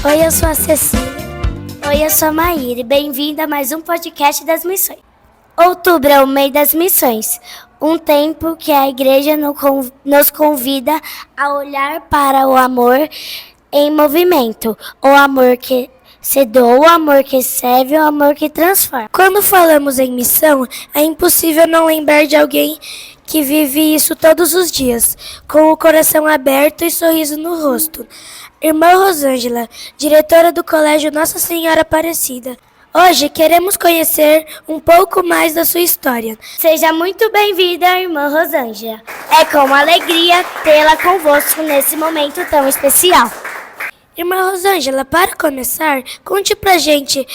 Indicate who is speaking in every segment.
Speaker 1: Oi, eu sou a Cecília. Oi, eu sou a Maíra e bem-vinda a mais um podcast das missões. Outubro é o mês das missões, um tempo que a igreja nos convida a olhar para o amor em movimento, o amor que se doa, o amor que serve, o amor que transforma. Quando falamos em missão, é impossível não lembrar de alguém que vive isso todos os dias, com o coração aberto e sorriso no rosto. Irmã Rosângela, diretora do Colégio Nossa Senhora Aparecida. Hoje queremos conhecer um pouco mais da sua história. Seja muito bem-vinda, irmã Rosângela. É com alegria tê-la convosco nesse momento tão especial. Irmã Rosângela, para começar, conte pra gente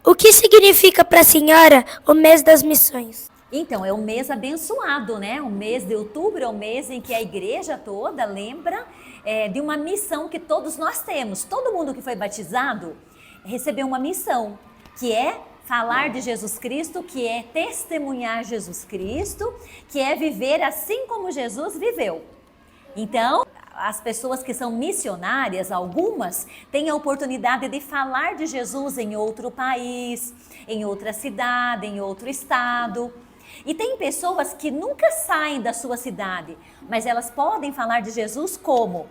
Speaker 1: o que significa para a senhora o mês das missões.
Speaker 2: Então, é um mês abençoado, né? O mês de outubro é o mês em que a igreja toda lembra de uma missão que todos nós temos. Todo mundo que foi batizado recebeu uma missão, que é falar de Jesus Cristo, que é testemunhar Jesus Cristo, que é viver assim como Jesus viveu. Então, as pessoas que são missionárias, algumas, têm a oportunidade de falar de Jesus em outro país, em outra cidade, em outro estado. E tem pessoas que nunca saem da sua cidade, mas elas podem falar de Jesus como?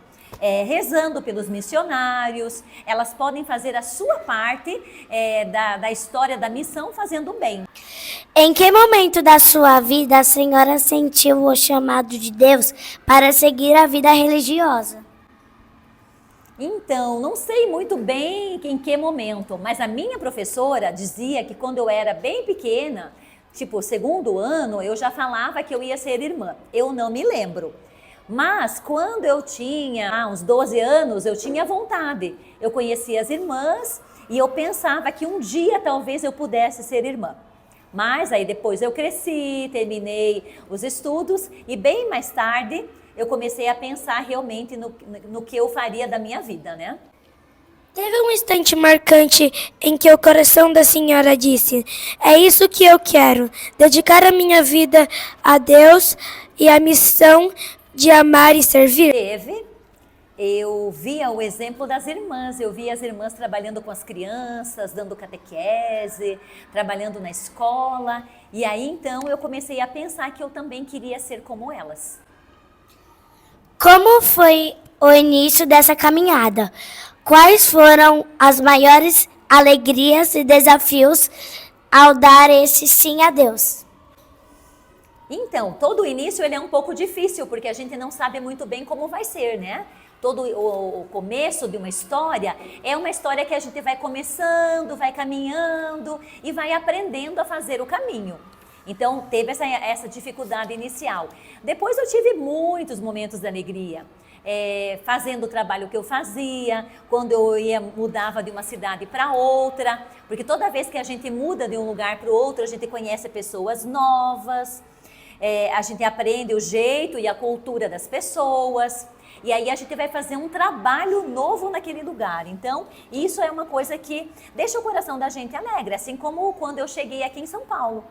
Speaker 2: Rezando pelos missionários, elas podem fazer a sua parte da história da missão fazendo bem.
Speaker 1: Em que momento da sua vida a senhora sentiu o chamado de Deus para seguir a vida religiosa?
Speaker 2: Então, não sei muito bem em que momento, mas a minha professora dizia que quando eu era bem pequena, tipo segundo ano, eu já falava que eu ia ser irmã. Eu não me lembro. Mas quando eu tinha uns 12 anos, eu tinha vontade. Eu conhecia as irmãs e eu pensava que um dia talvez eu pudesse ser irmã. Mas aí depois eu cresci, terminei os estudos e bem mais tarde eu comecei a pensar realmente no que eu faria da minha vida, né?
Speaker 1: Teve um instante marcante em que o coração da senhora disse: é isso que eu quero, dedicar a minha vida a Deus e a missão de amar e servir?
Speaker 2: Teve. Eu via o exemplo das irmãs, eu via as irmãs trabalhando com as crianças, dando catequese, trabalhando na escola. E aí então eu comecei a pensar que eu também queria ser como elas.
Speaker 1: Como foi o início dessa caminhada? Quais foram as maiores alegrias e desafios ao dar esse sim a Deus?
Speaker 2: Então, todo o início ele é um pouco difícil, porque a gente não sabe muito bem como vai ser, né? Todo o começo de uma história é uma história que a gente vai começando, vai caminhando e vai aprendendo a fazer o caminho. Então, teve essa dificuldade inicial. Depois eu tive muitos momentos de alegria. Fazendo o trabalho que eu fazia, quando eu mudava de uma cidade para outra, porque toda vez que a gente muda de um lugar para o outro, a gente conhece pessoas novas, a gente aprende o jeito e a cultura das pessoas, e aí a gente vai fazer um trabalho novo naquele lugar. Então, isso é uma coisa que deixa o coração da gente alegre, assim como quando eu cheguei aqui em São Paulo.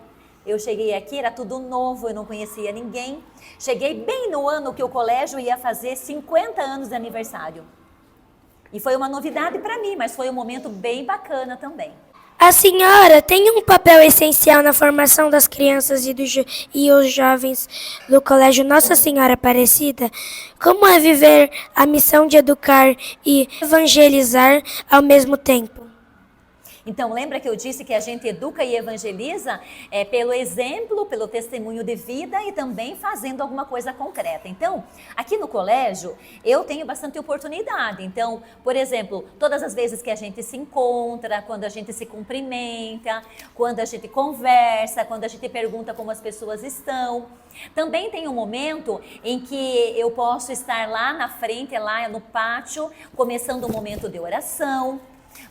Speaker 2: Eu cheguei aqui, era tudo novo, eu não conhecia ninguém. Cheguei bem no ano que o colégio ia fazer 50 anos de aniversário. E foi uma novidade para mim, mas foi um momento bem bacana também.
Speaker 1: A senhora tem um papel essencial na formação das crianças e os jovens do Colégio Nossa Senhora Aparecida. Como é viver a missão de educar e evangelizar ao mesmo tempo?
Speaker 2: Então, lembra que eu disse que a gente educa e evangeliza pelo exemplo, pelo testemunho de vida e também fazendo alguma coisa concreta. Então, aqui no colégio, eu tenho bastante oportunidade. Então, por exemplo, todas as vezes que a gente se encontra, quando a gente se cumprimenta, quando a gente conversa, quando a gente pergunta como as pessoas estão. Também tem um momento em que eu posso estar lá na frente, lá no pátio, começando um momento de oração.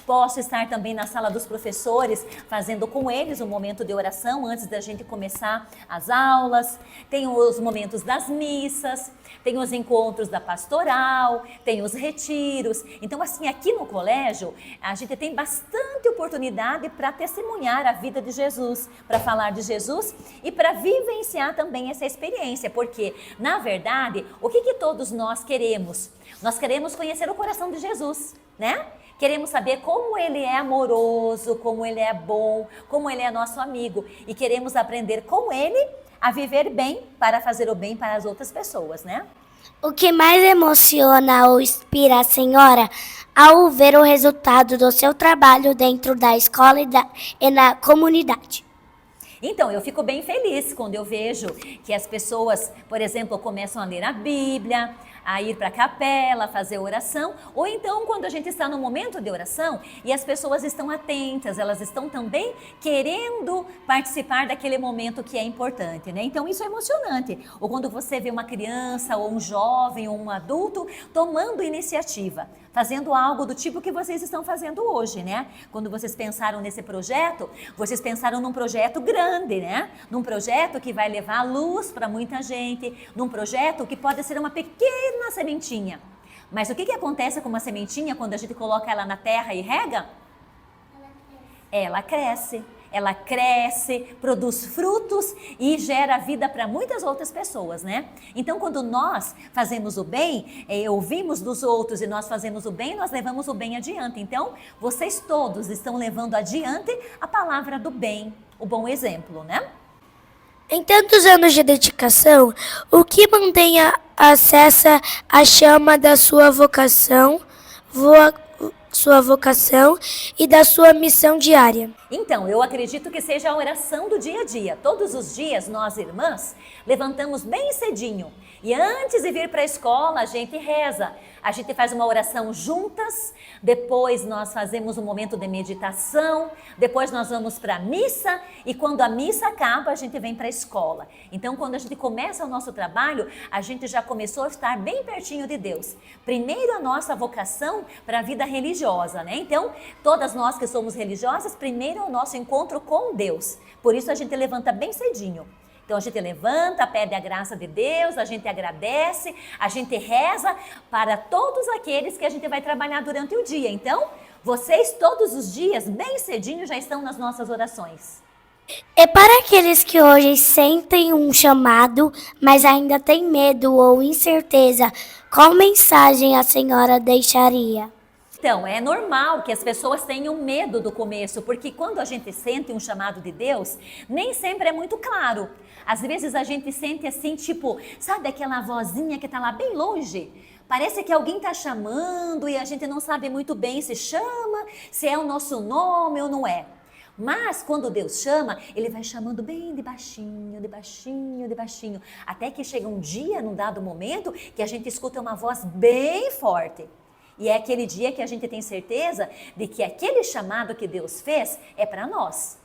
Speaker 2: Posso estar também na sala dos professores, fazendo com eles um momento de oração antes da gente começar as aulas. Tem os momentos das missas, tem os encontros da pastoral, tem os retiros. Então, assim, aqui no colégio, a gente tem bastante oportunidade para testemunhar a vida de Jesus, para falar de Jesus e para vivenciar também essa experiência, porque, na verdade, o que todos nós queremos? Nós queremos conhecer o coração de Jesus, né? Queremos saber como ele é amoroso, como ele é bom, como ele é nosso amigo. E queremos aprender com ele a viver bem para fazer o bem para as outras pessoas, né?
Speaker 1: O que mais emociona ou inspira a senhora ao ver o resultado do seu trabalho dentro da escola e na comunidade?
Speaker 2: Então, eu fico bem feliz quando eu vejo que as pessoas, por exemplo, começam a ler a Bíblia, a ir para a capela, fazer oração, ou então quando a gente está no momento de oração e as pessoas estão atentas, elas estão também querendo participar daquele momento que é importante, né? Então isso é emocionante. Ou quando você vê uma criança, ou um jovem, ou um adulto tomando iniciativa, fazendo algo do tipo que vocês estão fazendo hoje, né? Quando vocês pensaram nesse projeto, vocês pensaram num projeto grande, né? Num projeto que vai levar luz para muita gente, num projeto que pode ser uma pequena sementinha. Mas o que acontece com uma sementinha quando a gente coloca ela na terra e rega? Ela cresce. Ela cresce, produz frutos e gera vida para muitas outras pessoas, né? Então, quando nós fazemos o bem, ouvimos dos outros e nós fazemos o bem, nós levamos o bem adiante. Então, vocês todos estão levando adiante a palavra do bem, o bom exemplo, né?
Speaker 1: Em tantos anos de dedicação, o que mantém acesa a chama da sua vocação e da sua missão diária?
Speaker 2: Então, eu acredito que seja a oração do dia a dia. Todos os dias, nós irmãs, levantamos bem cedinho. E antes de vir para a escola, a gente reza. A gente faz uma oração juntas, depois nós fazemos um momento de meditação, depois nós vamos para a missa e quando a missa acaba, a gente vem para a escola. Então, quando a gente começa o nosso trabalho, a gente já começou a estar bem pertinho de Deus. Primeiro a nossa vocação para a vida religiosa, né? Então, todas nós que somos religiosas, primeiro é o nosso encontro com Deus. Por isso a gente levanta bem cedinho. Então a gente levanta, pede a graça de Deus, a gente agradece, a gente reza para todos aqueles que a gente vai trabalhar durante o dia. Então, vocês todos os dias, bem cedinho, já estão nas nossas orações.
Speaker 1: E para aqueles que hoje sentem um chamado, mas ainda têm medo ou incerteza, qual mensagem a senhora deixaria?
Speaker 2: Então, é normal que as pessoas tenham medo do começo, porque quando a gente sente um chamado de Deus, nem sempre é muito claro. Às vezes a gente sente assim, tipo, sabe aquela vozinha que tá lá bem longe? Parece que alguém tá chamando e a gente não sabe muito bem se chama, se é o nosso nome ou não é. Mas quando Deus chama, Ele vai chamando bem de baixinho, de baixinho, de baixinho, até que chega um dia, num dado momento, que a gente escuta uma voz bem forte. E é aquele dia que a gente tem certeza de que aquele chamado que Deus fez é para nós.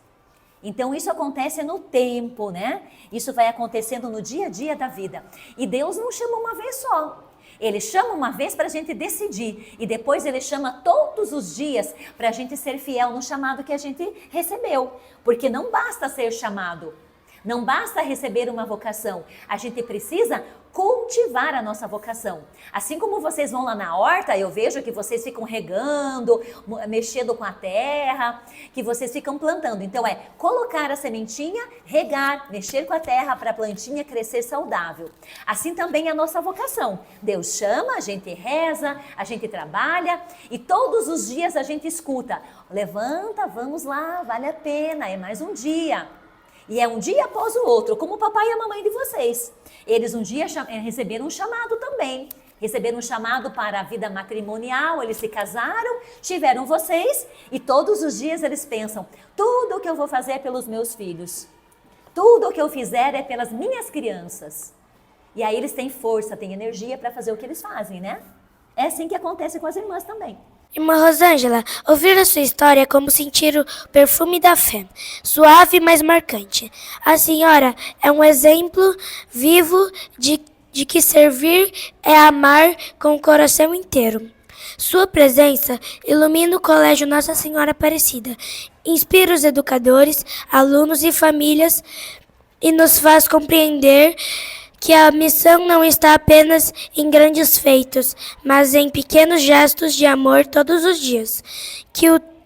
Speaker 2: Então isso acontece no tempo, né? Isso vai acontecendo no dia a dia da vida. E Deus não chama uma vez só. Ele chama uma vez para a gente decidir. E depois Ele chama todos os dias para a gente ser fiel no chamado que a gente recebeu. Porque não basta ser chamado. Não basta receber uma vocação. A gente precisa cultivar a nossa vocação. Assim como vocês vão lá na horta, eu vejo que vocês ficam regando, mexendo com a terra, que vocês ficam plantando. Então é colocar a sementinha, regar, mexer com a terra para a plantinha crescer saudável. Assim também é a nossa vocação. Deus chama, a gente reza, a gente trabalha e todos os dias a gente escuta. Levanta, vamos lá, vale a pena, é mais um dia. E é um dia após o outro, como o papai e a mamãe de vocês. Eles um dia receberam um chamado também. Receberam um chamado para a vida matrimonial, eles se casaram, tiveram vocês e todos os dias eles pensam, tudo o que eu vou fazer é pelos meus filhos. Tudo o que eu fizer é pelas minhas crianças. E aí eles têm força, têm energia para fazer o que eles fazem, né? É assim que acontece com as irmãs também.
Speaker 1: Irmã Rosângela, ouvir a sua história é como sentir o perfume da fé, suave mas marcante. A senhora é um exemplo vivo de que servir é amar com o coração inteiro. Sua presença ilumina o Colégio Nossa Senhora Aparecida, inspira os educadores, alunos e famílias e nos faz compreender que a missão não está apenas em grandes feitos, mas em pequenos gestos de amor todos os dias.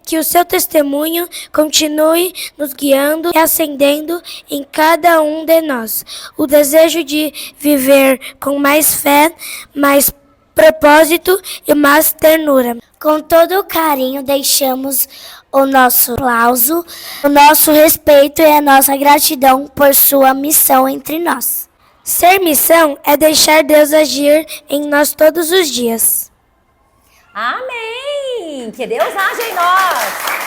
Speaker 1: Que o seu testemunho continue nos guiando e acendendo em cada um de nós o desejo de viver com mais fé, mais propósito e mais ternura. Com todo o carinho, deixamos o nosso aplauso, o nosso respeito e a nossa gratidão por sua missão entre nós. Ser missão é deixar Deus agir em nós todos os dias.
Speaker 2: Amém! Que Deus haja em nós!